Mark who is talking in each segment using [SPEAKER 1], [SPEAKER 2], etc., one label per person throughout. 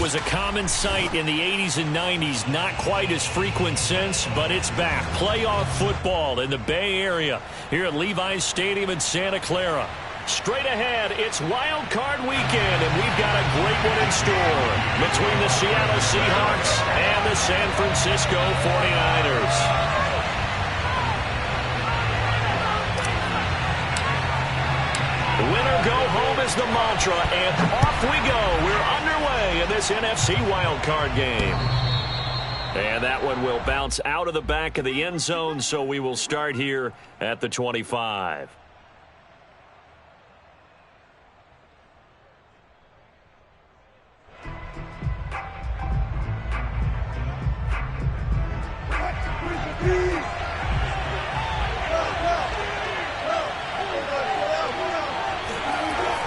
[SPEAKER 1] was a common sight in the 80s and 90s. Not quite as frequent since, but it's back. Playoff football in the Bay Area here at Levi's Stadium in Santa Clara. Straight ahead, it's Wild Card Weekend, and we've got a great one in store between the Seattle Seahawks and the San Francisco 49ers. Winner go home is the mantra, and off we go. We're underway in this NFC wildcard game. And that one will bounce out of the back of the end zone, so we will start here at the 25.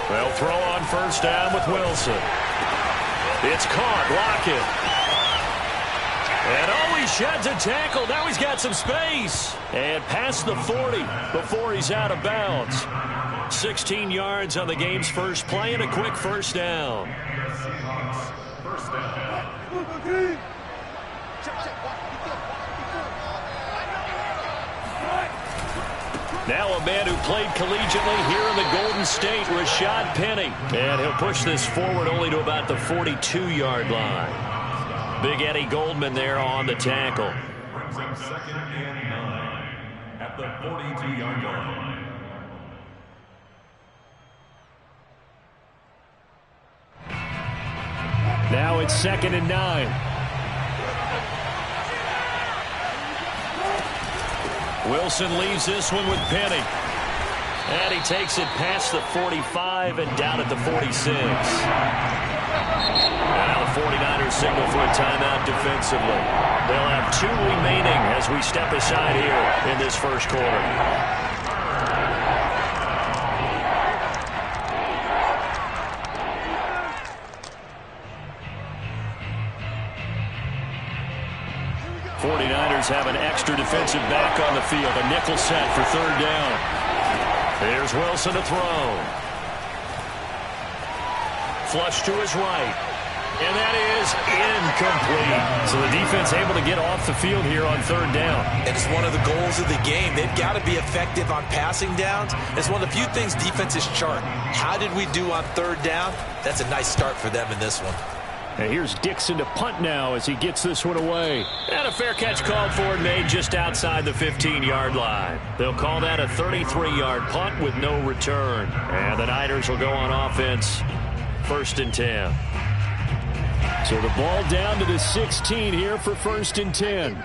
[SPEAKER 1] They'll throw on first down with Wilson. It's caught. Lockett. And oh, he sheds a tackle. Now he's got some space. And past the 40 before he's out of bounds. 16 yards on the game's first play and a quick first down. Now a man who played collegiately here in the Golden State, Rashad Penny. And he'll push this forward only to about the 42-yard line. Big Eddie Goldman there on the tackle.
[SPEAKER 2] Brings him 2nd and 9 at the 42-yard line.
[SPEAKER 1] Now it's 2nd and 9. Wilson leaves this one with Penny. And he takes it past the 45 and down at the 46. Now the 49ers signal for a timeout defensively. They'll have 2 remaining as we step aside here in this first quarter. Have an extra defensive back on the field. A nickel set for third down. Here's Wilson to throw. Flush to his right. And that is incomplete. So the defense able to get off the field here on third down.
[SPEAKER 3] And it's one of the goals of the game. They've got to be effective on passing downs. It's one of the few things defenses chart. How did we do on third down? That's a nice start for them in this one.
[SPEAKER 1] And here's Dixon to punt now as he gets this one away. And a fair catch called for and made just outside the 15-yard line. They'll call that a 33-yard punt with no return. And the Niners will go on offense 1st and 10. So the ball down to the 16 here for 1st and 10.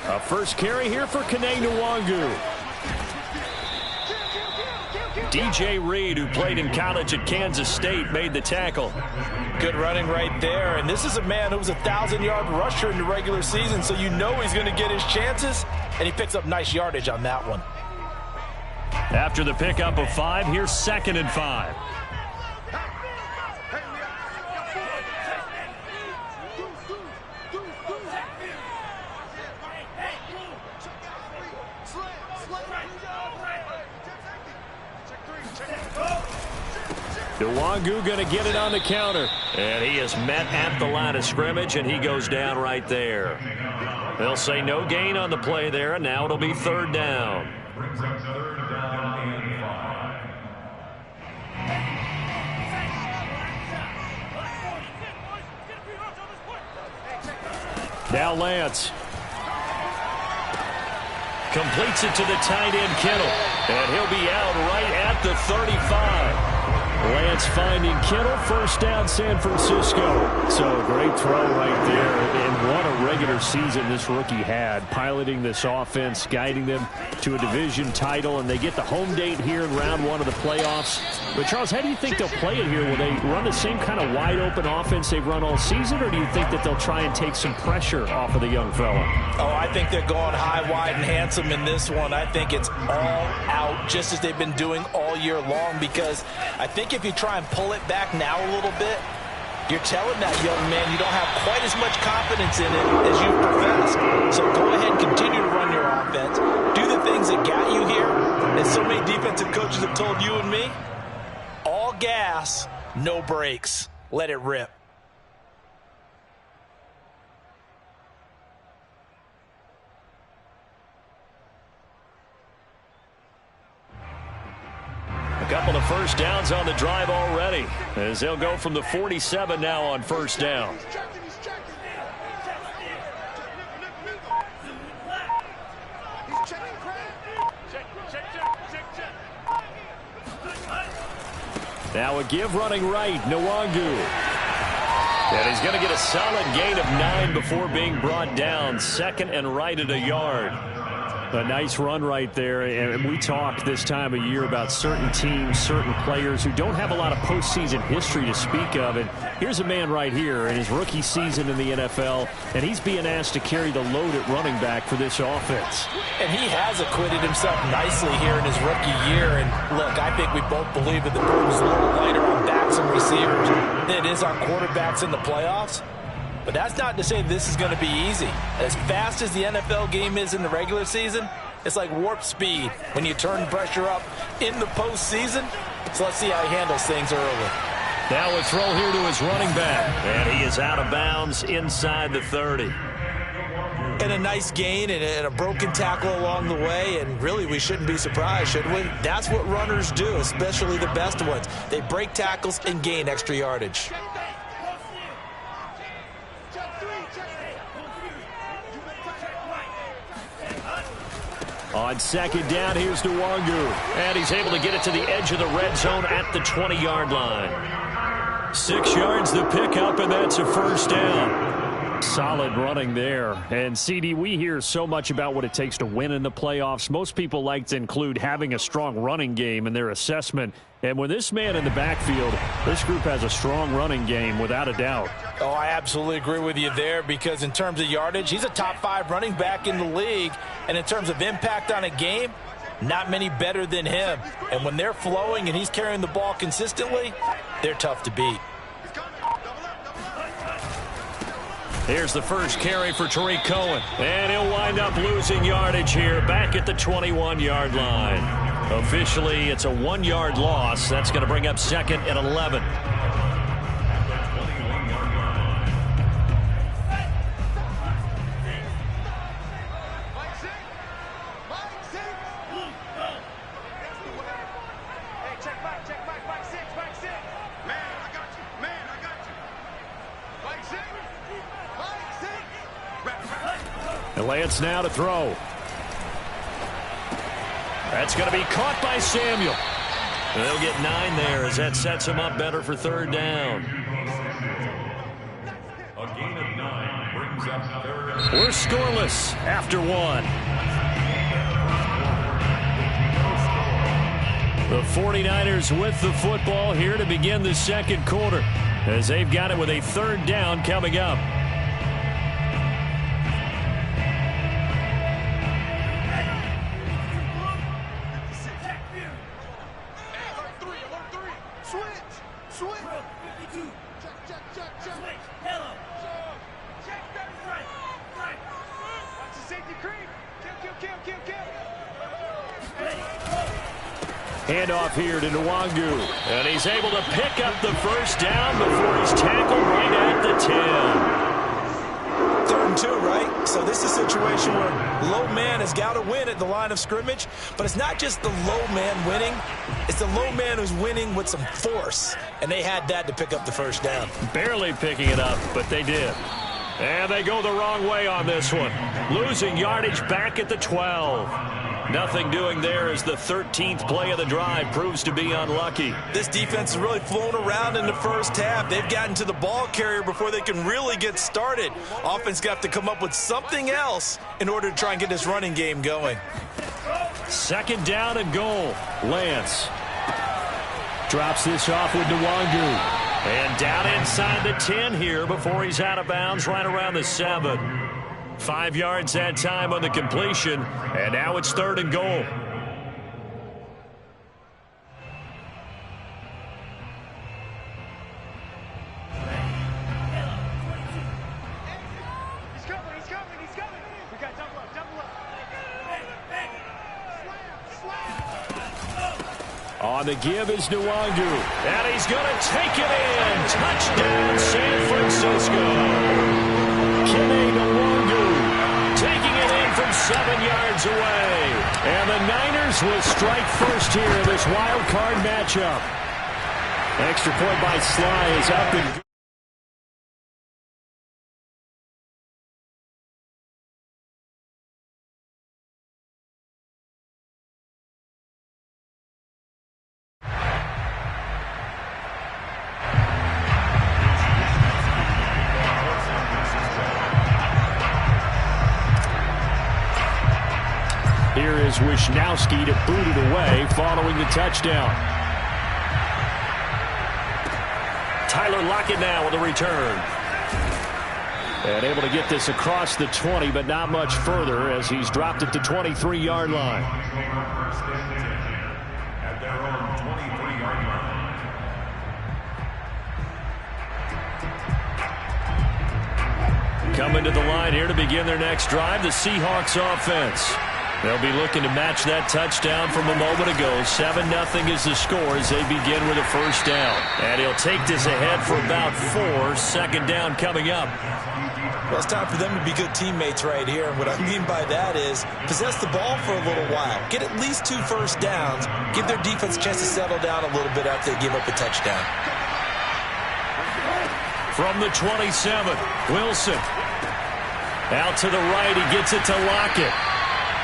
[SPEAKER 1] A first carry here for Kene Nwangu. DJ Reed, who played in college at Kansas State, made the tackle.
[SPEAKER 4] Good running right there. And this is a man who was a 1,000-yard rusher in the regular season, so you know he's going to get his chances. And he picks up nice yardage on that one.
[SPEAKER 1] After the pickup of 5, here's 2nd and 5. Nwangu going to get it on the counter. And he is met at the line of scrimmage, and he goes down right there. They'll say no gain on the play there, and now it'll be third down.
[SPEAKER 2] Brings up 3rd down and 5.
[SPEAKER 1] Now Lance. Completes it to the tight end, Kittle. And he'll be out right at the 35. Lance finding Kittle, 1st down San Francisco. So a great throw right there. And what a regular season this rookie had, piloting this offense, guiding them to a division title, and they get the home date here in round 1 of the playoffs. But Charles, how do you think they'll play it here? Will they run the same kind of wide open offense they've run all season, or do you think that they'll try and take some pressure off of the young fella?
[SPEAKER 4] Oh, I think they're going high, wide, and handsome in this one. I think it's all out, just as they've been doing all year long, because I think if you try and pull it back now a little bit, You're telling that young man you don't have quite as much confidence in it as you profess. So go ahead and continue to run your offense. Do the things that got you here. And so many defensive coaches have told you and me, all gas, no brakes. Let it rip.
[SPEAKER 1] A couple of first downs on the drive already, as they'll go from the 47 now on first down. Now a give running right, Nwangu. And he's going to get a solid gain of 9 before being brought down. Second and right at a yard. A nice run right there, and we talk this time of year about certain teams, certain players who don't have a lot of postseason history to speak of. And here's a man right here in his rookie season in the NFL, and he's being asked to carry the load at running back for this offense.
[SPEAKER 4] And he has acquitted himself nicely here in his rookie year. And look, I think we both believe that the burden's a little lighter on backs and receivers than it is on quarterbacks in the playoffs. But that's not to say this is going to be easy. As fast as the NFL game is in the regular season, it's like warp speed when you turn pressure up in the postseason. So let's see how he handles things early.
[SPEAKER 1] Now a throw here to his running back. And he is out of bounds inside the 30.
[SPEAKER 3] And a nice gain and a broken tackle along the way. And really, we shouldn't be surprised, should we? That's what runners do, especially the best ones. They break tackles and gain extra yardage.
[SPEAKER 1] On second down, here's Nwangu. And he's able to get it to the edge of the red zone at the 20-yard line. 6 yards the pickup, and that's a first down. Solid running there. And, CD, we hear so much about what it takes to win in the playoffs. Most people like to include having a strong running game in their assessment. And with this man in the backfield, this group has a strong running game without a doubt.
[SPEAKER 4] Oh, I absolutely agree with you there, because in terms of yardage, he's a top 5 running back in the league. And in terms of impact on a game, not many better than him. And when they're flowing and he's carrying the ball consistently, they're tough to beat.
[SPEAKER 1] Here's the first carry for Tariq Cohen. And he'll wind up losing yardage here back at the 21-yard line. Officially, it's a 1-yard loss. That's going to bring up second and 11. And Lance now to throw. That's going to be caught by Samuel. And they'll get 9 there as that sets him up better for third down.
[SPEAKER 2] A gain of 9 brings up third.
[SPEAKER 1] We're scoreless after 1. The 49ers with the football here to begin the second quarter, as they've got it with a third down coming up. Handoff here to Nwangu, and he's able to pick up the first down before he's tackled right at the 10.
[SPEAKER 3] 3rd and 2, right? So this is a situation where low man has got to win at the line of scrimmage, but it's not just the low man winning. It's the low man who's winning with some force, and they had that to pick up the first down.
[SPEAKER 1] Barely picking it up, but they did. And they go the wrong way on this one. Losing yardage back at the 12. Nothing doing there as the 13th play of the drive proves to be unlucky.
[SPEAKER 3] This defense is really flown around in the first half. They've gotten to the ball carrier before they can really get started. Offense got to come up with something else in order to try and get this running game going.
[SPEAKER 1] Second down and goal. Lance drops this off with Nwangu. And down inside the 10 here before he's out of bounds right around the 7. 5 yards that time on the completion, and now it's 3rd and goal. On the give is Nwangu. And he's going to take it in. Touchdown, San Francisco. Kene Nwangu taking it in from 7 yards away. And the Niners will strike first here in this wild card matchup. Extra point by Sly is up and good. Here is Wisnowski to boot it away following the touchdown. Tyler Lockett now with a return. And able to get this across the 20, but not much further as he's dropped it to 23-yard line.
[SPEAKER 2] At their own 23-yard line.
[SPEAKER 1] Coming to the line here to begin their next drive, the Seahawks offense. They'll be looking to match that touchdown from a moment ago. 7-0 is the score as they begin with a first down. And he'll take this ahead for about 4. Second down coming up.
[SPEAKER 3] Well, it's time for them to be good teammates right here. And what I mean by that is possess the ball for a little while. Get at least 2 first downs. Give their defense a chance to settle down a little bit after they give up a touchdown.
[SPEAKER 1] From the 27, Wilson. Out to the right, he gets it to Lockett.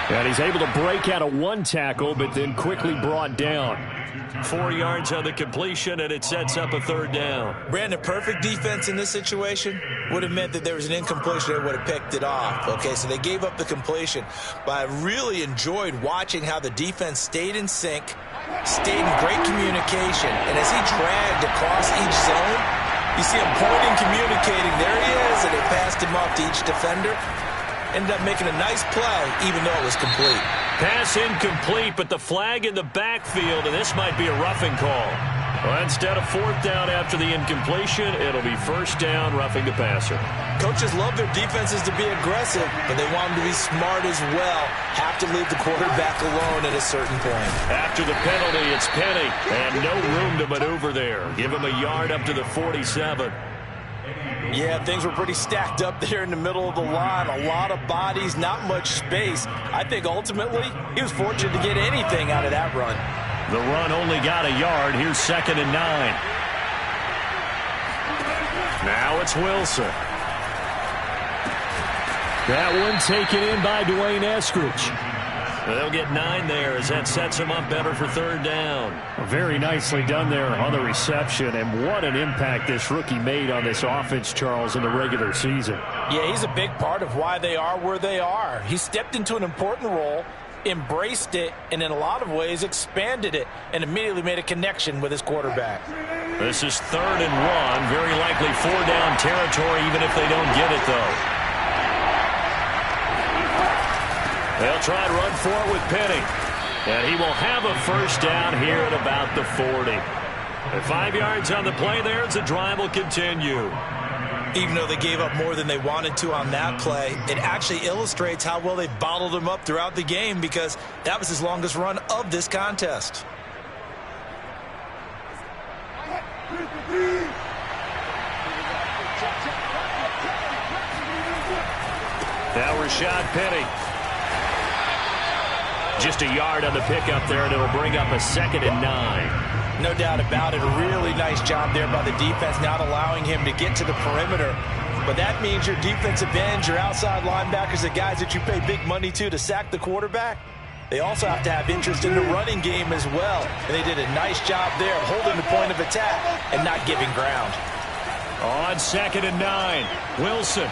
[SPEAKER 1] And he's able to break out of 1 tackle, but then quickly brought down. 4 yards on the completion, and it sets up a third down.
[SPEAKER 3] Brandon, perfect defense in this situation would have meant that there was an incompletion that would have picked it off. Okay, so they gave up the completion. But I really enjoyed watching how the defense stayed in sync, stayed in great communication. And as he dragged across each zone, you see him pointing, communicating. There he is, and they passed him off to each defender. Ended up making a nice play, even though it was complete.
[SPEAKER 1] Pass incomplete, but the flag in the backfield, and this might be a roughing call. Well, instead of 4th down after the incompletion, it'll be 1st down, roughing the passer.
[SPEAKER 3] Coaches love their defenses to be aggressive, but they want them to be smart as well. Have to leave the quarterback alone at a certain point.
[SPEAKER 1] After the penalty, it's Penny, and no room to maneuver there. Give him a yard up to the 47.
[SPEAKER 4] Yeah, things were pretty stacked up there in the middle of the line. A lot of bodies, not much space. I think ultimately he was fortunate to get anything out of that run.
[SPEAKER 1] The run only got a yard. Here's 2nd and 9. Now it's Wilson. That one taken in by Dwayne Eskridge. They'll get 9 there as that sets him up better for 3rd down. Very nicely done there on the reception, and what an impact this rookie made on this offense, Charles, in the regular season.
[SPEAKER 4] Yeah, he's a big part of why they are where they are. He stepped into an important role, embraced it, and in a lot of ways expanded it, and immediately made a connection with his quarterback.
[SPEAKER 1] This is 3rd and 1, very likely 4-down territory even if they don't get it, though. They'll try and run for it with Penny. And he will have a first down here at about the 40. And 5 yards on the play there as the drive will continue.
[SPEAKER 3] Even though they gave up more than they wanted to on that play, it actually illustrates how well they bottled him up throughout the game because that was his longest run of this contest.
[SPEAKER 1] Now Rashad Penny. Just a yard on the pickup there, and it'll bring up a 2nd and 9.
[SPEAKER 4] No doubt about it. A really nice job there by the defense, not allowing him to get to the perimeter. But that means your defensive ends, your outside linebackers, the guys that you pay big money to sack the quarterback, they also have to have interest in the running game as well. And they did a nice job there of holding the point of attack and not giving ground.
[SPEAKER 1] On 2nd and 9, Wilson.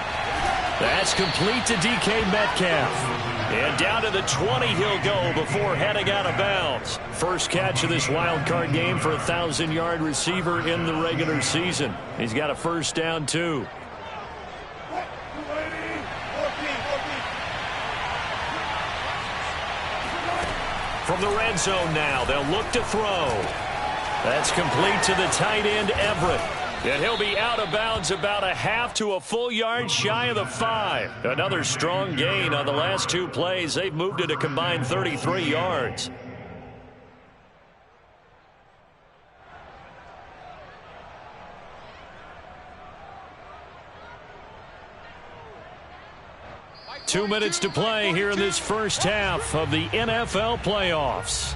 [SPEAKER 1] That's complete to DK Metcalf. And down to the 20 he'll go before heading out of bounds. First catch of this wild card game for a 1,000-yard receiver in the regular season. He's got a first down, too. From the red zone now, they'll look to throw. That's complete to the tight end, Everett. And he'll be out of bounds about a half to a full yard shy of the 5. Another strong gain on the last 2 plays. They've moved it a combined 33 yards. 2 minutes to play here in this first half of the NFL playoffs.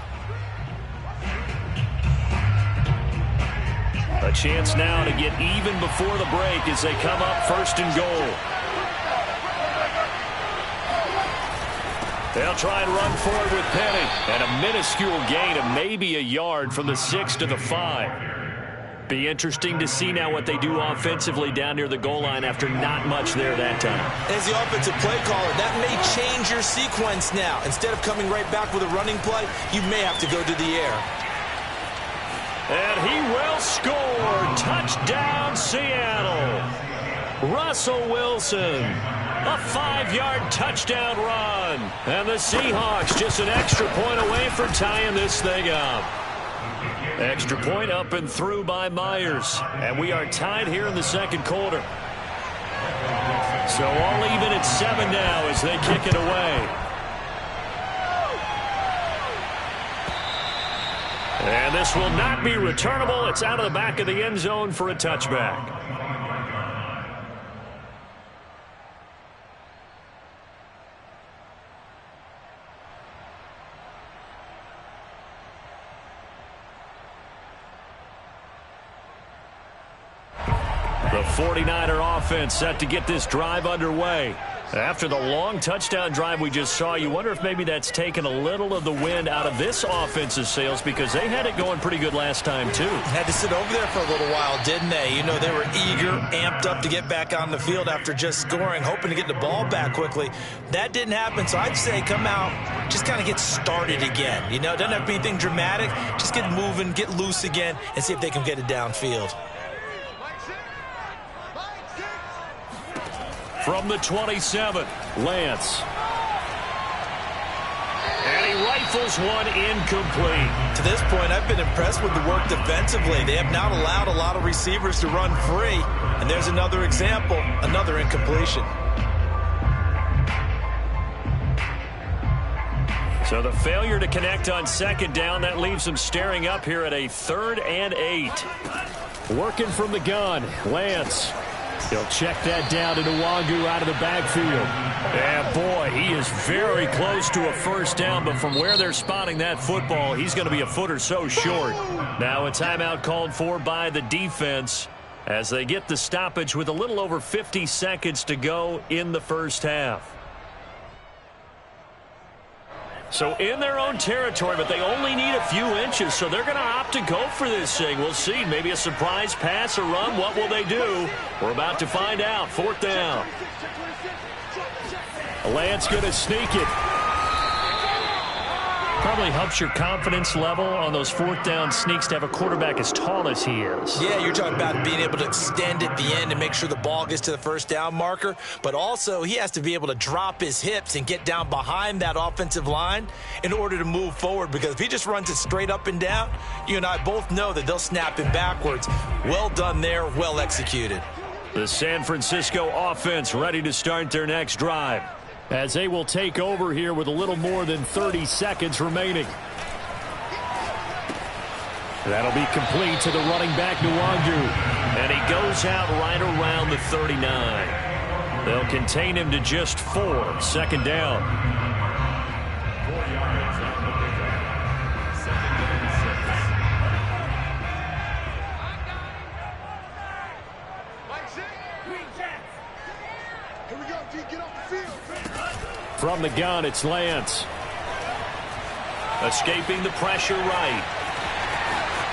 [SPEAKER 1] A chance now to get even before the break as they come up first and goal. They'll try and run forward with Penny. And a minuscule gain of maybe a yard from the 6 to the 5. Be interesting to see now what they do offensively down near the goal line after not much there that time.
[SPEAKER 3] As the offensive play caller, that may change your sequence now. Instead of coming right back with a running play, you may have to go to the air.
[SPEAKER 1] And he will score. Touchdown, Seattle. Russell Wilson. A 5-yard touchdown run. And the Seahawks just an extra point away from tying this thing up. Extra point up and through by Myers. And we are tied here in the second quarter. So all even at 7 now as they kick it away. And this will not be returnable. It's out of the back of the end zone for a touchback. The 49er offense set to get this drive underway. After the long touchdown drive we just saw, you wonder if maybe that's taken a little of the wind out of this offense's sails because they had it going pretty good last time, too.
[SPEAKER 3] Had to sit over there for a little while, didn't they? You know, they were eager, amped up to get back on the field after just scoring, hoping to get the ball back quickly. That didn't happen, so I'd say come out, just kind of get started again. You know, it doesn't have to be anything dramatic. Just get moving, get loose again, and see if they can get it downfield.
[SPEAKER 1] From the 27, Lance. And he rifles one incomplete.
[SPEAKER 3] To this point, I've been impressed with the work defensively. They have not allowed a lot of receivers to run free. And there's another example, another incompletion.
[SPEAKER 1] So the failure to connect on second down, that leaves them staring up here at a 3rd and 8. Working from the gun, Lance. He'll check that down to Nwangu out of the backfield. And boy, he is very close to a first down, but from where they're spotting that football, he's going to be a foot or so short. Now a timeout called for by the defense as they get the stoppage with a little over 50 seconds to go in the first half. So in their own territory, but they only need a few inches, so they're going to opt to go for this thing. We'll see. Maybe a surprise pass or run. What will they do? We're about to find out. 4th down. Lance going to sneak it. Probably helps your confidence level on those 4th down sneaks to have a quarterback as tall as he is.
[SPEAKER 3] Yeah, you're talking about being able to extend at the end and make sure the ball gets to the first down marker. But also, he has to be able to drop his hips and get down behind that offensive line in order to move forward. Because if he just runs it straight up and down, you and I both know that they'll snap him backwards. Well done there, well executed.
[SPEAKER 1] The San Francisco offense ready to start their next drive, as they will take over here with a little more than 30 seconds remaining. That'll be complete to the running back, Nwangu. And he goes out right around the 39. They'll contain him to just 4. 2nd down. From the gun, it's Lance. Escaping the pressure right.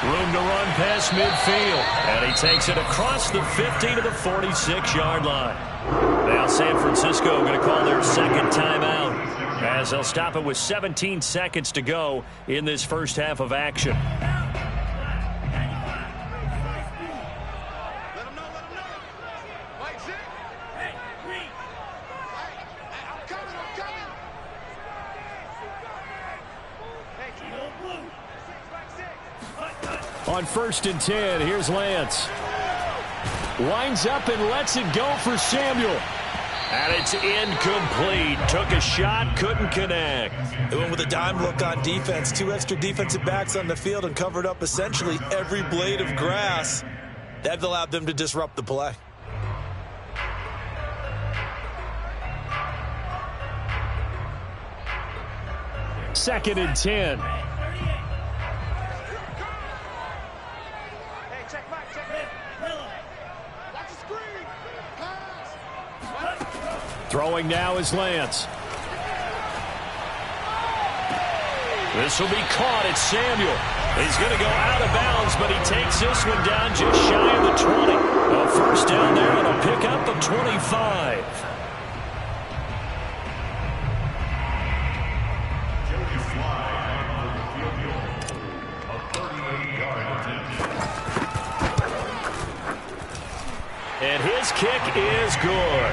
[SPEAKER 1] Room to run past midfield. And he takes it across the 50 to the 46-yard line. Now San Francisco going to call their second timeout, as they'll stop it with 17 seconds to go in this first half of action. On 1st and 10, here's Lance. Winds up and lets it go for Samuel. And it's incomplete. Took a shot, couldn't connect.
[SPEAKER 3] They went with a dime look on defense. 2 extra defensive backs on the field and covered up essentially every blade of grass. That allowed them to disrupt the play.
[SPEAKER 1] 2nd and 10. Throwing now is Lance. This will be caught. It's Samuel. He's going to go out of bounds, but he takes this one down just shy of the 20. A first down there and a pickup of 25. And his kick is good.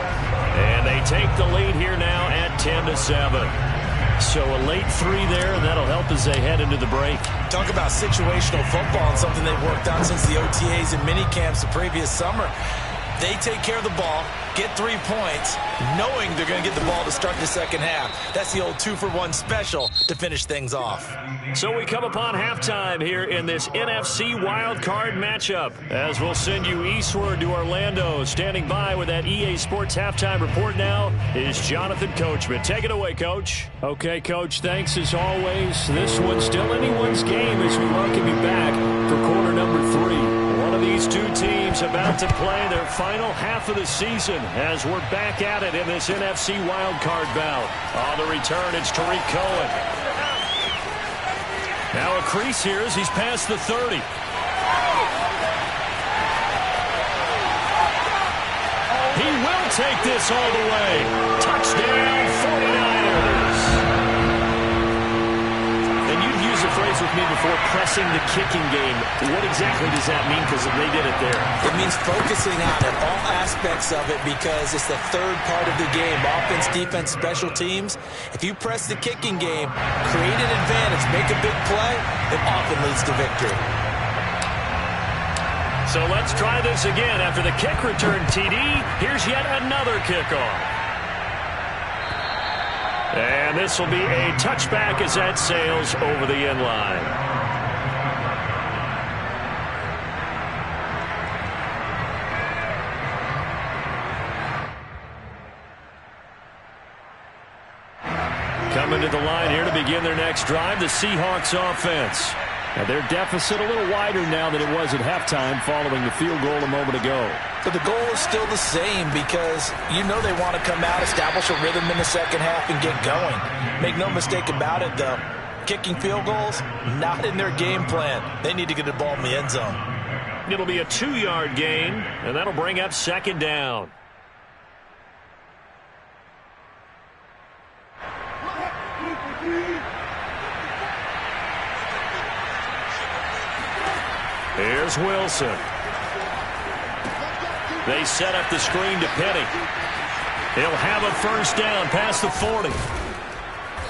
[SPEAKER 1] And they take the lead here now at 10-7. So a late 3 there, and that'll help as they head into the break.
[SPEAKER 3] Talk about situational football and something they've worked on since the OTAs and mini camps the previous summer. They take care of the ball, get 3 points, knowing they're going to get the ball to start the second half. That's the old 2-for-1 special to finish things off.
[SPEAKER 1] So we come upon halftime here in this NFC wildcard matchup, as we'll send you eastward to Orlando. Standing by with that EA Sports halftime report now is Jonathan Coachman. Take it away, Coach. Okay, Coach, thanks as always. This one's still anyone's game as we welcome you back for quarter number 3. One of these two teams about to play their final half of the season as we're back at it in this NFC wildcard bout. On the return, it's Tariq Cohen. Now a crease here as he's past the 30. He will take this all the way. Touchdown, 49ers. And you've used the phrase with me before, pressing the kicking game. What exactly does that mean? Because they did it there.
[SPEAKER 3] It means focusing on it, all aspects of it, because it's the third part of the game. Offense, defense, special teams. If you press the kicking game, create an advantage, make a big play, it often leads to victory.
[SPEAKER 1] So let's try this again. After the kick return, TD, here's yet another kickoff. And this will be a touchback as that sails over the end line. Coming to the line here to begin their next drive, the Seahawks offense. Now their deficit a little wider now than it was at halftime following the field goal a moment ago.
[SPEAKER 3] But the goal is still the same because you know they want to come out, establish a rhythm in the second half, and get going. Make no mistake about it, though. Kicking field goals, not in their game plan. They need to get the ball in the end zone.
[SPEAKER 1] It'll be a 2-yard gain, and that'll bring up second down. Here's Wilson. They set up the screen to Penny. He'll have a first down past the 40.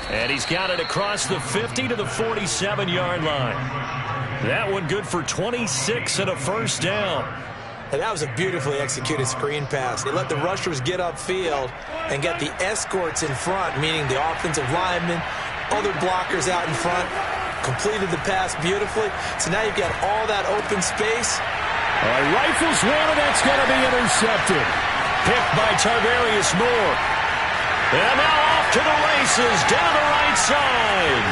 [SPEAKER 1] And he's got it across the 50 to the 47-yard line. That one good for 26 and a first down.
[SPEAKER 3] And that was a beautifully executed screen pass. They let the rushers get upfield and get the escorts in front, meaning the offensive linemen, other blockers out in front. Completed the pass beautifully. So now you've got all that open space.
[SPEAKER 1] Rifles one, and that's going to be intercepted. Picked by Tarvarius Moore. And now off to the races, down the right side.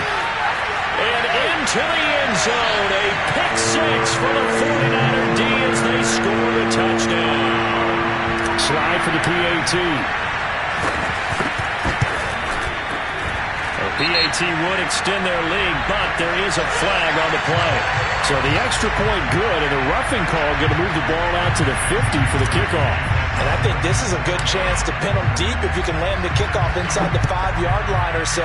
[SPEAKER 1] And into the end zone. A pick 6 for the 49er D as they score the touchdown. Slide for the PAT. PAT would extend their lead, but there is a flag on the play. So the extra point good, and the roughing call going to move the ball out to the 50 for the kickoff.
[SPEAKER 3] And I think this is a good chance to pin them deep if you can land the kickoff inside the 5-yard line or so.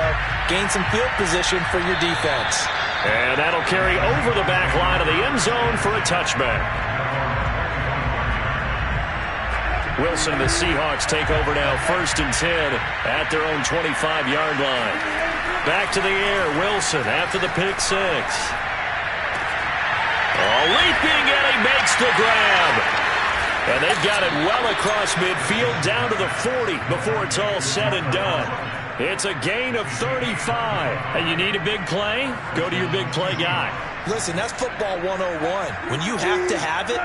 [SPEAKER 3] Gain some field position for your defense.
[SPEAKER 1] And that'll carry over the back line of the end zone for a touchback. Wilson and the Seahawks take over now, 1st and 10 at their own 25-yard line. Back to the air, Wilson after the pick 6. Leaping, and he makes the grab. And they've got it well across midfield, down to the 40 before it's all said and done. It's a gain of 35. And you need a big play? Go to your big play guy.
[SPEAKER 3] Listen, that's football 101. When you have to have it,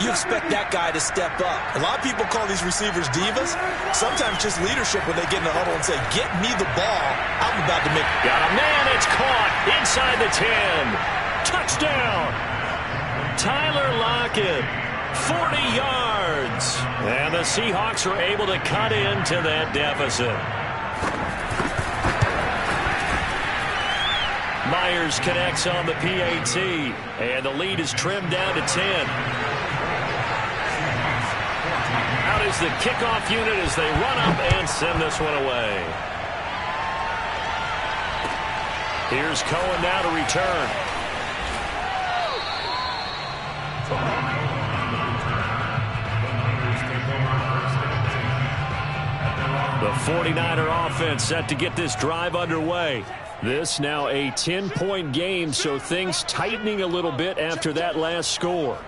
[SPEAKER 3] you expect that guy to step up. A lot of people call these receivers divas. Sometimes just leadership when they get in the huddle and say, get me the ball. I'm about to make it.
[SPEAKER 1] Got a man. It's caught inside the 10. Touchdown. Tyler Lockett, 40 yards. And the Seahawks are able to cut into that deficit. Myers connects on the PAT, and the lead is trimmed down to 10. Out is the kickoff unit as they run up and send this one away. Here's Cohen now to return. The 49er offense set to get this drive underway. This now a 10-point game, so things tightening a little bit after that last score.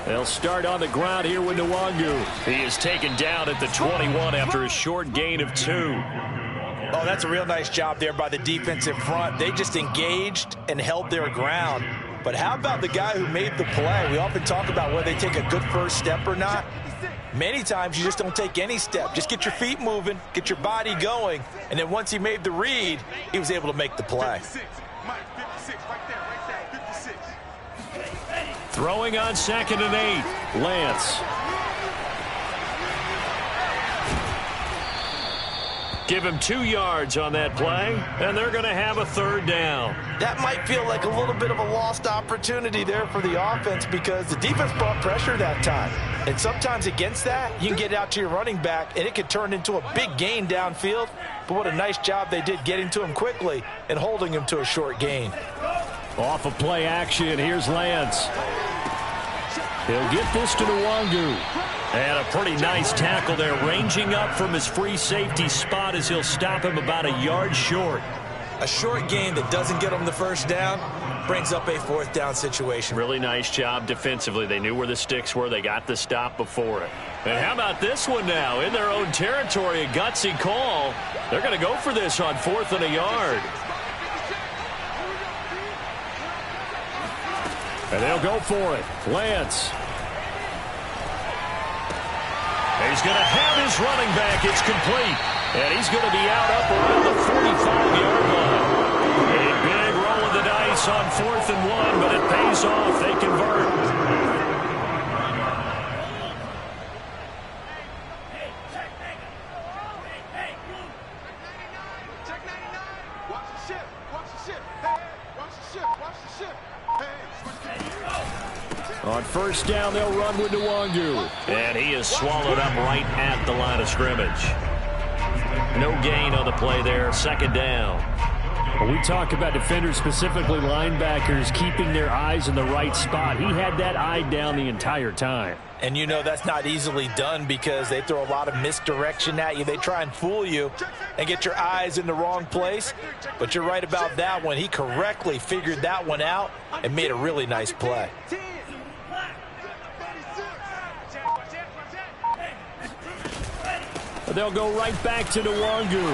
[SPEAKER 1] They'll start on the ground here with Nwangu. He is taken down at the 21 after a short gain of 2.
[SPEAKER 4] Oh, that's a real nice job there by the defensive front. They just engaged and held their ground. But how about the guy who made the play? We often talk about whether they take a good first step or not. Many times you just don't take any step. Just get your feet moving, get your body going, and then once he made the read, he was able to make the play.
[SPEAKER 1] Throwing on 2nd and 8. Lance. Give him 2 yards on that play, and they're going to have a 3rd down.
[SPEAKER 4] That might feel like a little bit of a lost opportunity there for the offense because the defense brought pressure that time. And sometimes against that, you can get out to your running back, and it could turn into a big gain downfield. But what a nice job they did getting to him quickly and holding him to a short gain.
[SPEAKER 1] Off of play action, here's Lance. He'll get this to Nwangu. And a pretty nice tackle there, ranging up from his free safety spot as he'll stop him about a yard short.
[SPEAKER 3] A short gain that doesn't get him the 1st down brings up a 4th down situation.
[SPEAKER 1] Really nice job defensively. They knew where the sticks were. They got the stop before it. And how about this one now? In their own territory, a gutsy call. They're going to go for this on 4th and a yard. And they'll go for it. Lance. He's going to have his running back. It's complete. And he's going to be out up around the 45-yard line. A big roll of the dice on 4th and 1, but it pays off. They convert. On 1st down, they'll run with Nwangu. And he is swallowed up right at the line of scrimmage. No gain on the play there. 2nd down. When we talk about defenders, specifically linebackers, keeping their eyes in the right spot, he had that eye down the entire time.
[SPEAKER 4] And you know that's not easily done because they throw a lot of misdirection at you. They try and fool you and get your eyes in the wrong place. But you're right about that one. He correctly figured that one out and made a really nice play.
[SPEAKER 1] They'll go right back to Nwangu.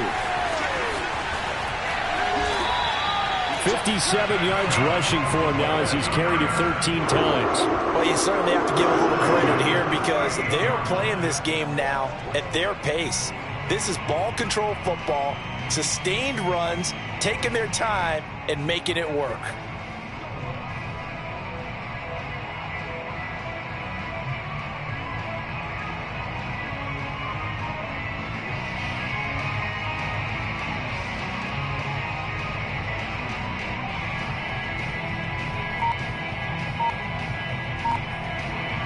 [SPEAKER 1] 57 yards rushing for him now as he's carried it 13 times.
[SPEAKER 4] Well, you certainly have to give a little credit here because they're playing this game now at their pace. This is ball control football, sustained runs, taking their time and making it work.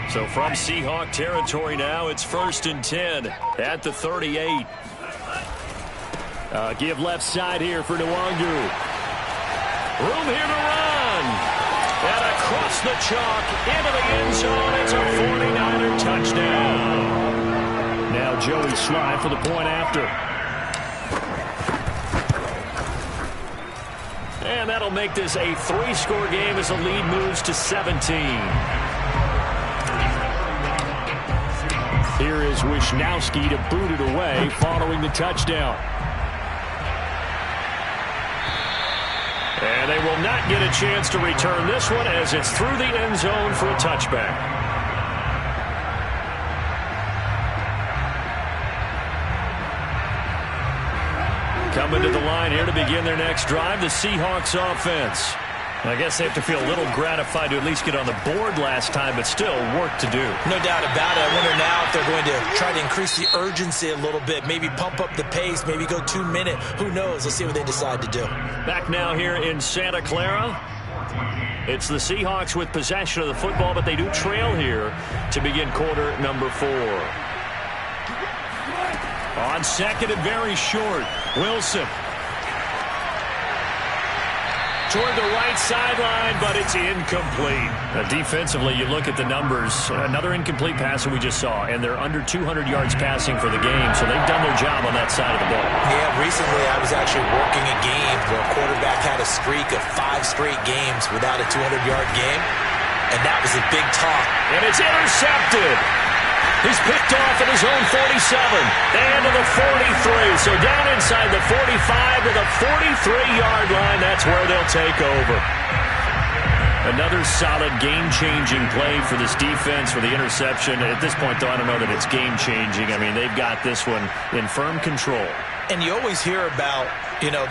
[SPEAKER 1] So from Seahawk territory now, it's 1st and 10 at the 38. Give left side here for Nwangu. Room here to run. And across the chalk into the end zone. It's a 49er touchdown. Now Joey Sly for the point after. And that'll make this a 3-score game as the lead moves to 17. Here is Wisnowski to boot it away following the touchdown. And they will not get a chance to return this one as it's through the end zone for a touchback. Coming to the line here to begin their next drive, the Seahawks offense. I guess they have to feel a little gratified to at least get on the board last time, but still work to do.
[SPEAKER 3] No doubt about it. I wonder now if they're going to try to increase the urgency a little bit, maybe pump up the pace, maybe go 2 minute. Who knows? Let's see what they decide to do.
[SPEAKER 1] Back now here in Santa Clara. It's the Seahawks with possession of the football, but they do trail here to begin quarter number 4. On second and very short, Wilson. Toward the right sideline, but it's incomplete. Defensively, you look at the numbers. Another incomplete pass that we just saw, and they're under 200 yards passing for the game, so they've done their job on that side of the ball.
[SPEAKER 3] Yeah, recently I was actually working a game where a quarterback had a streak of 5 straight games without a 200-yard game, and that was a big talk.
[SPEAKER 1] And it's intercepted. He's picked off at his own 47 and to the 43. So down inside the 45 to the 43-yard line. That's where they'll take over. Another solid game-changing play for this defense for the interception. At this point, though, I don't know that it's game-changing. I mean, they've got this one in firm control.
[SPEAKER 3] And you always hear about,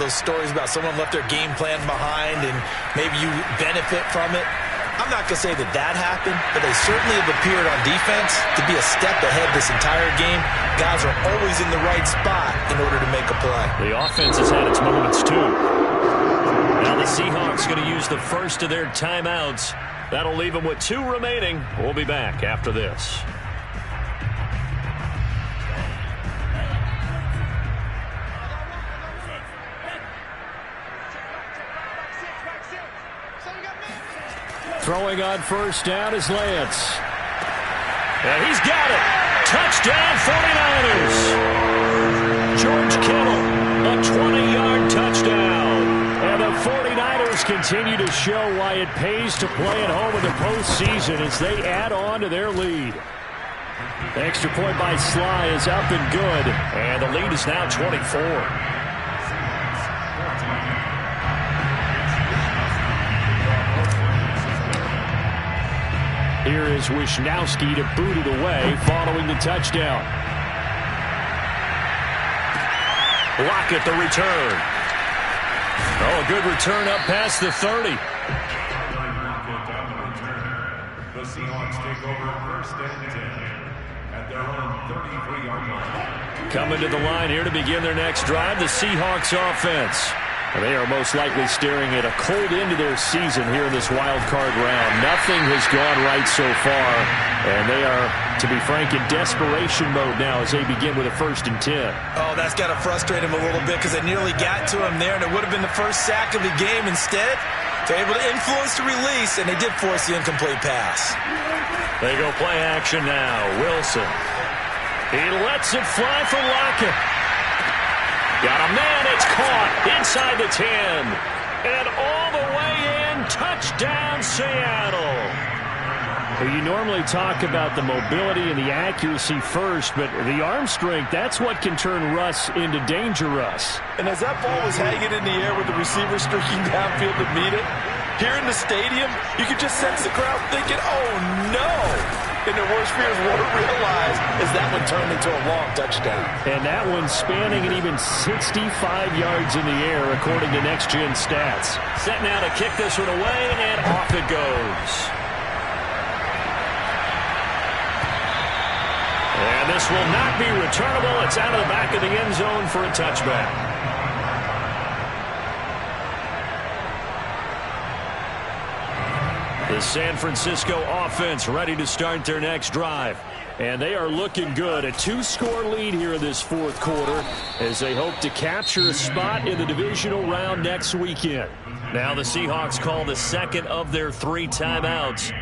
[SPEAKER 3] those stories about someone left their game plan behind and maybe you benefit from it. I'm not going to say that happened, but they certainly have appeared on defense to be a step ahead this entire game. Guys are always in the right spot in order to make a play.
[SPEAKER 1] The offense has had its moments, too. Now the Seahawks going to use the first of their timeouts. That'll leave them with 2 remaining. We'll be back after this. Throwing on first down is Lance. And he's got it. Touchdown 49ers. George Kittle, a 20-yard touchdown. And the 49ers continue to show why it pays to play at home in the postseason as they add on to their lead. The extra point by Sly is up and good. And the lead is now 24. Here is Wisnowski to boot it away following the touchdown. Lockett the return. Oh, a good return up past the 30.
[SPEAKER 2] The Seahawks take over first and 10 at their own 33-yard line.
[SPEAKER 1] Coming to the line here to begin their next drive, the Seahawks offense. They are most likely staring at a cold end to their season here in this wild card round. Nothing has gone right so far, and they are, to be frank, in desperation mode now as they begin with a 1st and 10.
[SPEAKER 3] Oh, that's got to frustrate him a little bit because they nearly got to him there, and it would have been the first sack of the game. Instead, they're able to influence the release, and they did force the incomplete pass.
[SPEAKER 1] They go play action now. Wilson. He lets it fly for Lockett. Got a man, it's caught inside the 10. And all the way in, touchdown Seattle. Well, you normally talk about the mobility and the accuracy first, but the arm strength, that's what can turn Russ into Danger Russ.
[SPEAKER 3] And as that ball was hanging in the air with the receiver streaking downfield to meet it, here in the stadium, you could just sense the crowd thinking, oh no! And their worst fears won't realize as that one turned into a long touchdown.
[SPEAKER 1] And that one spanning an even 65 yards in the air, according to Next Gen Stats. Set now to kick this one away, and off it goes. And this will not be returnable. It's out of the back of the end zone for a touchback. The San Francisco offense ready to start their next drive. And they are looking good. A 2-score lead here in this 4th quarter as they hope to capture a spot in the divisional round next weekend. Now the Seahawks call the second of their 3 timeouts.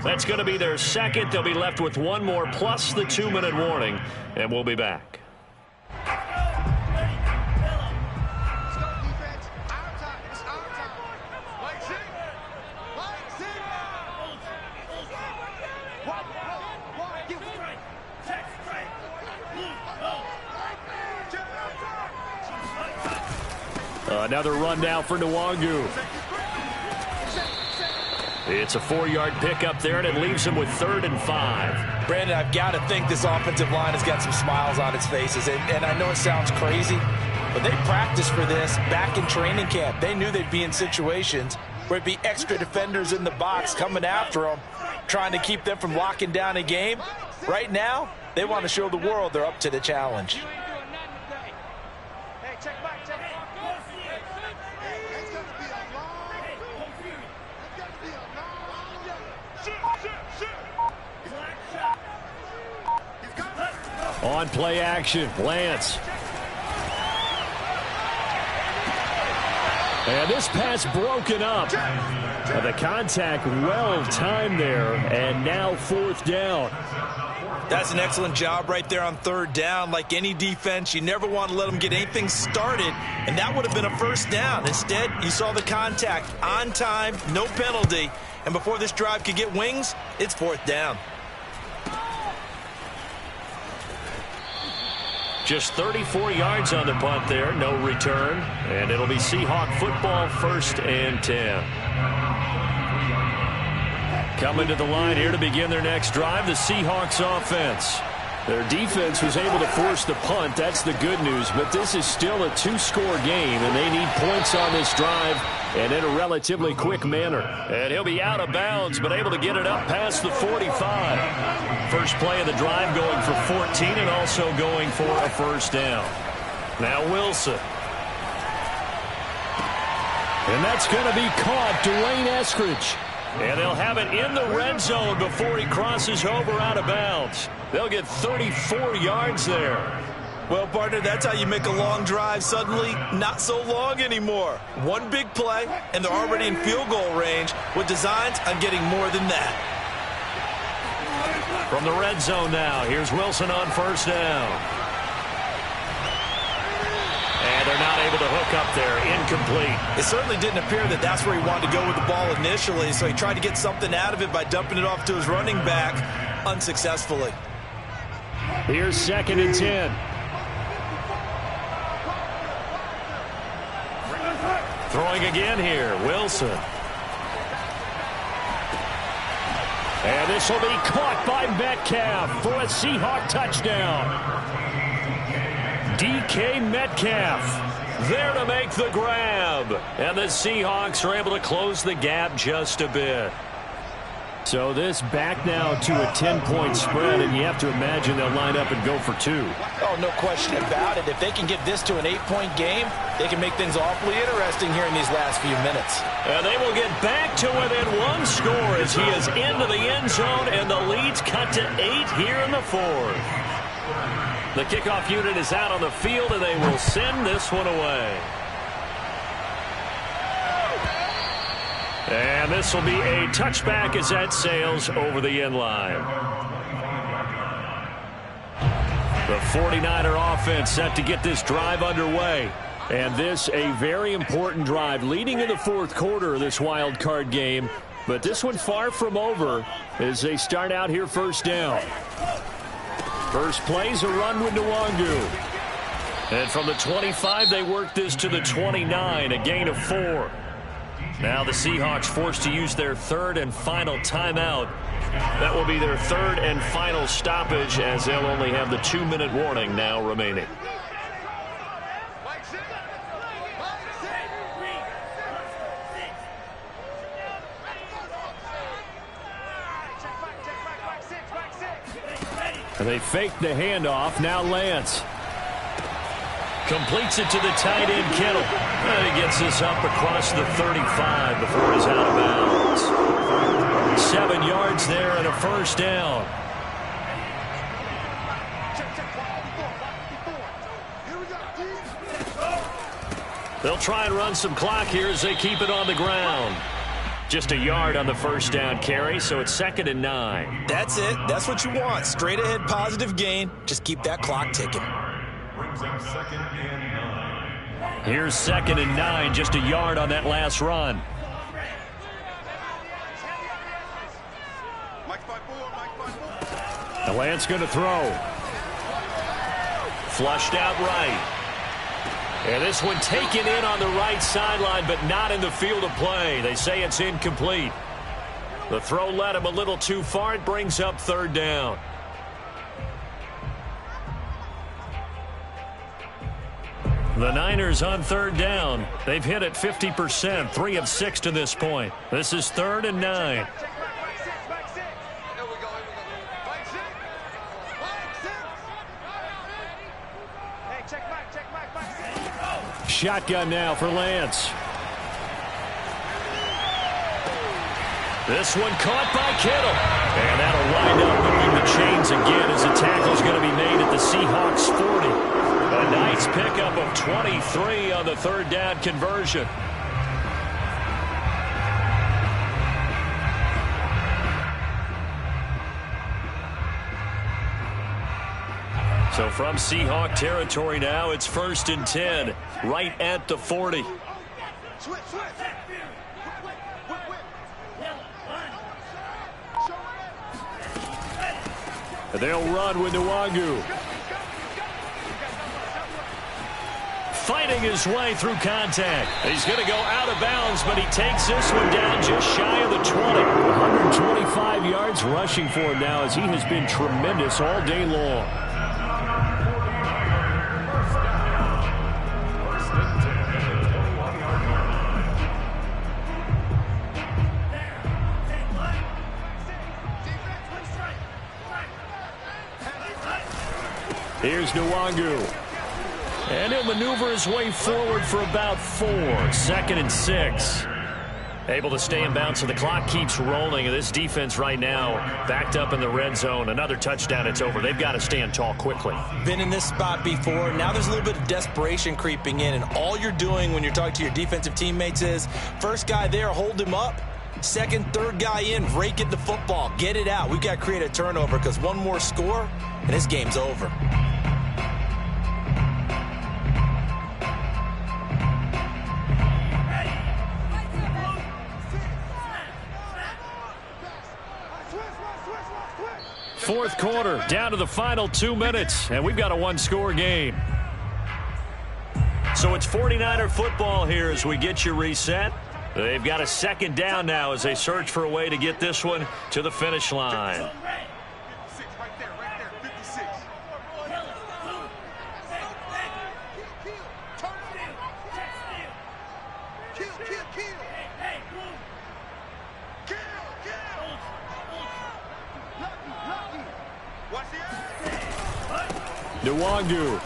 [SPEAKER 1] That's going to be their second. They'll be left with 1 more plus the 2-minute warning. And we'll be back. Another run now for Nwangu. It's a 4-yard pickup there, and it leaves him with 3rd and 5.
[SPEAKER 4] Brandon, I've got to think this offensive line has got some smiles on its faces. And I know it sounds crazy, but they practiced for this back in training camp. They knew they'd be in situations where it'd be extra defenders in the box coming after them, trying to keep them from locking down a game. Right now, they want to show the world they're up to the challenge.
[SPEAKER 1] On play action, Lance. And this pass broken up. And the contact well timed there, and now 4th down.
[SPEAKER 3] That's an excellent job right there on 3rd down. Like any defense, you never want to let them get anything started, and that would have been a 1st down. Instead, you saw the contact on time, no penalty, and before this drive could get wings, it's 4th down.
[SPEAKER 1] Just 34 yards on the punt there, no return. And it'll be Seahawk football, 1st and 10. Coming to the line here to begin their next drive, the Seahawks offense. Their defense was able to force the punt. That's the good news. But this is still a 2-score game, and they need points on this drive and in a relatively quick manner. And he'll be out of bounds, but able to get it up past the 45. First play of the drive going for 14 and also going for a 1st down. Now Wilson. And that's going to be caught, Dwayne Eskridge. And they'll have it in the red zone before he crosses over out of bounds. They'll get 34 yards there.
[SPEAKER 3] Well, partner, that's how you make a long drive suddenly not so long anymore. One big play, and they're already in field goal range with designs on getting more than that.
[SPEAKER 1] From the red zone now, here's Wilson on 1st down. And they're not able to hook up there. Incomplete.
[SPEAKER 3] It certainly didn't appear that that's where he wanted to go with the ball initially, so he tried to get something out of it by dumping it off to his running back unsuccessfully.
[SPEAKER 1] Here's 2nd and 10. Throwing again here, Wilson. And this will be caught by Metcalf for a Seahawk touchdown. DK Metcalf there to make the grab. And the Seahawks are able to close the gap just a bit. So this back now to a 10-point spread, and you have to imagine they'll line up and go for 2.
[SPEAKER 4] Oh, no question about it. If they can get this to an 8-point game, they can make things awfully interesting here in these last few minutes.
[SPEAKER 1] And they will get back to within 1 score as he is into the end zone, and the lead's cut to 8 here in the 4th. The kickoff unit is out on the field, and they will send this one away. And this will be a touchback as that sails over the end line. The 49er offense set to get this drive underway. And this a very important drive leading in the 4th quarter of this wild card game. But this one far from over as they start out here 1st down. First play's a run with Nwangu. And from the 25, they work this to the 29, a gain of 4. Now the Seahawks forced to use their 3rd and final timeout. That will be their 3rd and final stoppage as they'll only have the 2-minute warning now remaining. And they fake the handoff. Now Lance completes it to the tight end, Kittle. And he gets this up across the 35 before he's out of bounds. 7 yards there and a 1st down. They'll try and run some clock here as they keep it on the ground. Just a yard on the 1st down carry, so it's 2nd and 9.
[SPEAKER 3] That's it. That's what you want. Straight ahead positive gain. Just keep that clock ticking.
[SPEAKER 2] Brings up 2nd and 9.
[SPEAKER 1] Here's 2nd and 9, just a yard on that last run. The Lance going to throw. Flushed out right. And this one taken in on the right sideline, but not in the field of play. They say it's incomplete. The throw led him a little too far. It brings up third down. The Niners on third down. They've hit it 50%, 3 of 6 to this point. This is 3rd and 9. Shotgun now for Lance. This one caught by Kittle. And that'll wind up moving the chains again as the tackle's going to be made at the Seahawks 40. A nice pickup of 23 on the third down conversion. So from Seahawk territory now, it's 1st and 10, right at the 40. They'll run with Nwangu. Fighting his way through contact. He's going to go out of bounds, but he takes this one down just shy of the 20. 125 yards rushing for him now as he has been tremendous all day long. Here's Nwangu. And he'll maneuver his way forward for about 4. 2nd and 6. Able to stay in bounds, so the clock keeps rolling. And this defense right now backed up in the red zone. Another touchdown, it's over. They've got to stand tall quickly.
[SPEAKER 4] Been in this spot before. Now there's a little bit of desperation creeping in. And all you're doing when you're talking to your defensive teammates is, first guy there, hold him up. Second, third guy in, rake it the football. Get it out. We've got to create a turnover because one more score, and this game's over.
[SPEAKER 1] Fourth quarter, down to the final 2 minutes, and we've got a one-score game. So it's 49er football here as we get you reset. They've got a 2nd down now as they search for a way to get this one to the finish line. Nwangu.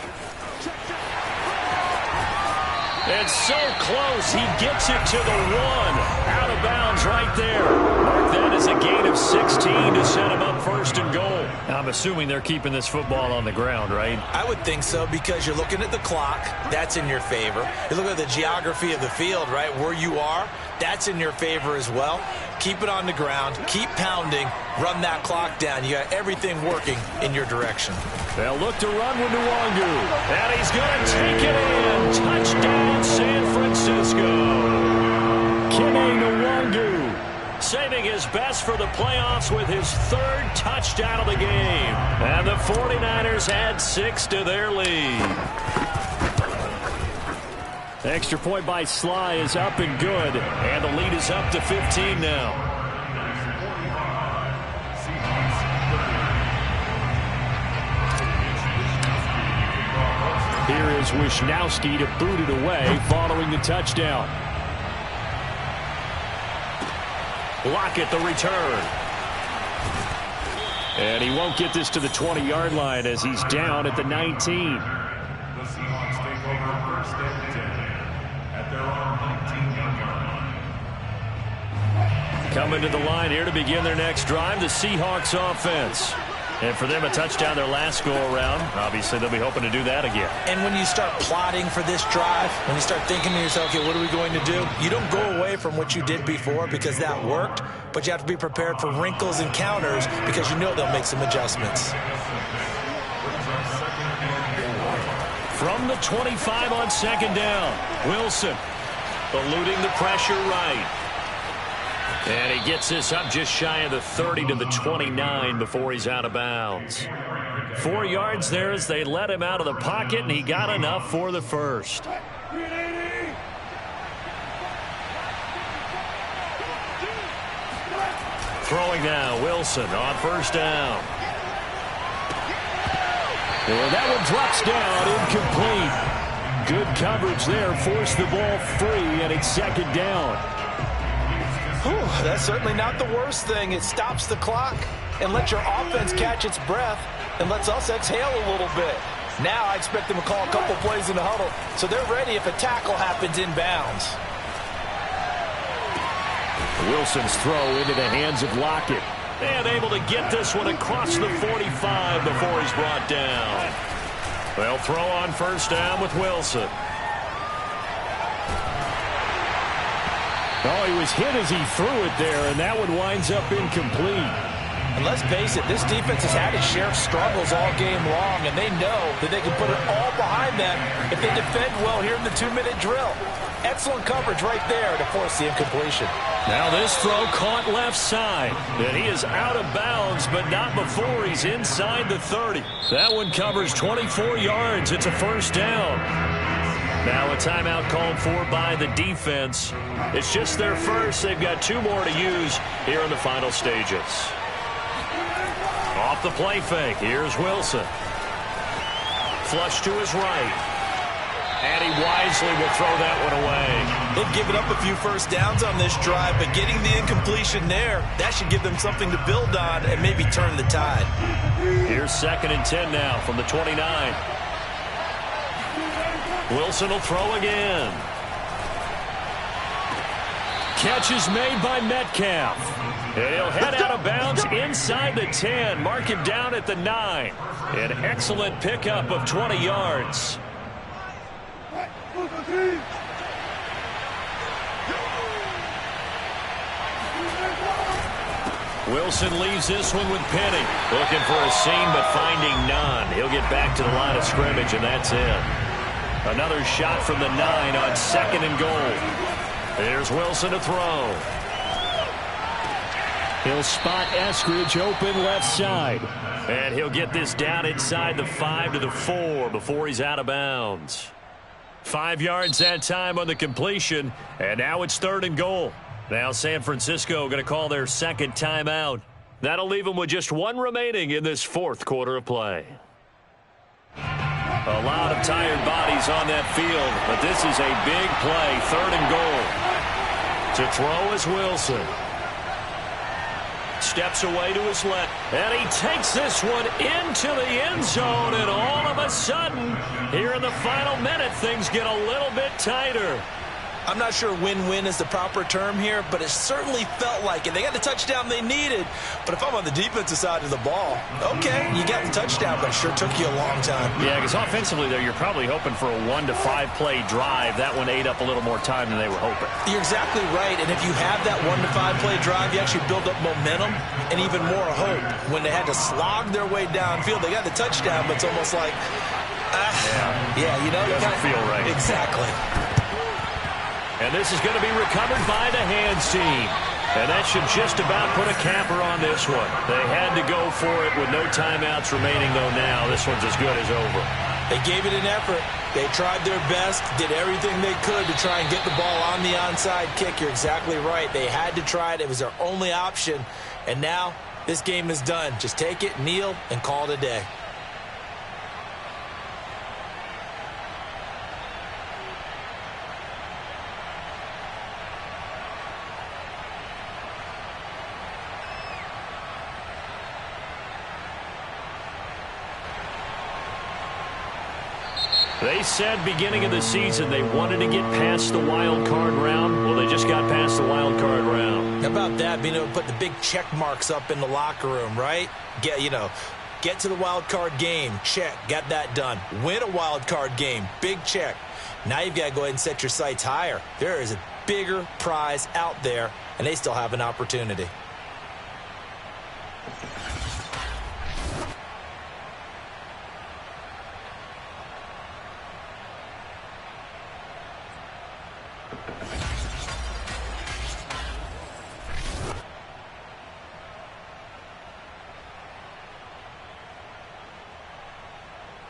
[SPEAKER 1] It's so close. He gets it to the 1. Out of bounds right there. Mark that as a gain of 16 to set him up 1st and goal. I'm assuming they're keeping this football on the ground, right?
[SPEAKER 4] I would think so because you're looking at the clock. That's in your favor. You're looking at the geography of the field, right? Where you are, that's in your favor as well. Keep it on the ground. Keep pounding. Run that clock down. You got everything working in your direction.
[SPEAKER 1] They'll look to run with Nwangu. And he's going to take it in. Touchdown, San Francisco. Kene Nwangu saving his best for the playoffs with his 3rd touchdown of the game. And the 49ers add 6 to their lead. Extra point by Sly is up and good. And the lead is up to 15 now. Here is Wisnowski to boot it away following the touchdown. Lockett the return. And he won't get this to the 20-yard line as he's down at the 19.
[SPEAKER 2] The Seahawks take over 1st and 10 at their own 19-yard line.
[SPEAKER 1] Coming to the line here to begin their next drive, the Seahawks offense. And for them, a touchdown their last go-around. Obviously, they'll be hoping to do that again.
[SPEAKER 4] And when you start plotting for this drive, when you start thinking to yourself, okay, what are we going to do? You don't go away from what you did before because that worked, but you have to be prepared for wrinkles and counters because you know they'll make some adjustments.
[SPEAKER 1] From the 25 on 2nd down, Wilson eluding the pressure right. And he gets this up just shy of the 30 to the 29 before he's out of bounds. 4 yards there as they let him out of the pocket, and he got enough for the 1st. Throwing now, Wilson on first down. And that one drops down, incomplete. Good coverage there, forced the ball free, and it's second down.
[SPEAKER 4] Whew, that's certainly not the worst thing. It stops the clock and lets your offense catch its breath and lets us exhale a little bit. Now I expect them to call a couple plays in the huddle so they're ready if a tackle happens inbounds.
[SPEAKER 1] Wilson's throw into the hands of Lockett. And able to get this one across the 45 before he's brought down. They'll throw on first down with Wilson. Oh, he was hit as he threw it there, and that one winds up incomplete.
[SPEAKER 4] And let's face it, this defense has had its share of struggles all game long, and they know that they can put it all behind them if they defend well here in the 2-minute drill. Excellent coverage right there to force the incompletion.
[SPEAKER 1] Now this throw caught left side, and he is out of bounds, but not before he's inside the 30. That one covers 24 yards. It's a first down. Now a timeout called for by the defense. It's just their first. They've got 2 more to use here in the final stages. Off the play fake, here's Wilson. Flush to his right. And he wisely will throw that one away.
[SPEAKER 3] They've given up a few first downs on this drive, but getting the incompletion there, that should give them something to build on and maybe turn the tide.
[SPEAKER 1] Here's 2nd and 10 now from the 29. Wilson will throw again. Catch is made by Metcalf. And he'll head out of bounds inside the 10. Mark him down at the 9. An excellent pickup of 20 yards. Wilson leaves this one with Penny. Looking for a seam, but finding none. He'll get back to the line of scrimmage, and that's it. Another shot from the 9 on 2nd and goal. There's Wilson to throw. He'll spot Eskridge open left side. And he'll get this down inside the 5 to the 4 before he's out of bounds. 5 yards that time on the completion, and now it's 3rd and goal. Now San Francisco going to call their 2nd timeout. That'll leave them with just 1 remaining in this 4th quarter of play. A lot of tired bodies on that field, but this is a big play, 3rd and goal. To throw is Wilson. Steps away to his left, and he takes this one into the end zone, and all of a sudden, here in the final minute, things get a little bit tighter.
[SPEAKER 3] I'm not sure win-win is the proper term here, but it certainly felt like it. They got the touchdown they needed, but if I'm on the defensive side of the ball, okay, you got the touchdown, but it sure took you a long time.
[SPEAKER 1] Yeah, because offensively there, you're probably hoping for a 1 to 5 play drive. That one ate up a little more time than they were hoping.
[SPEAKER 3] You're exactly right, and if you have that 1 to 5 play drive, you actually build up momentum and even more hope. When they had to slog their way downfield, they got the touchdown, but it's almost like, yeah, you know,
[SPEAKER 1] doesn't feel right.
[SPEAKER 3] Exactly.
[SPEAKER 1] And this is going to be recovered by the hands team. And that should just about put a capper on this one. They had to go for it with no timeouts remaining, though now. This one's as good as over.
[SPEAKER 3] They gave it an effort. They tried their best, did everything they could to try and get the ball on the onside kick. You're exactly right. They had to try it. It was their only option. And now this game is done. Just take it, kneel, and call it a day.
[SPEAKER 1] They said beginning of the season they wanted to get past the wild card round. Well, they just got past the wild card round.
[SPEAKER 3] How about that, being able to put the big check marks up in the locker room, right? Get to the wild card game, check, got that done. Win a wild card game, big check. Now you've got to go ahead and set your sights higher. There is a bigger prize out there, and they still have an opportunity.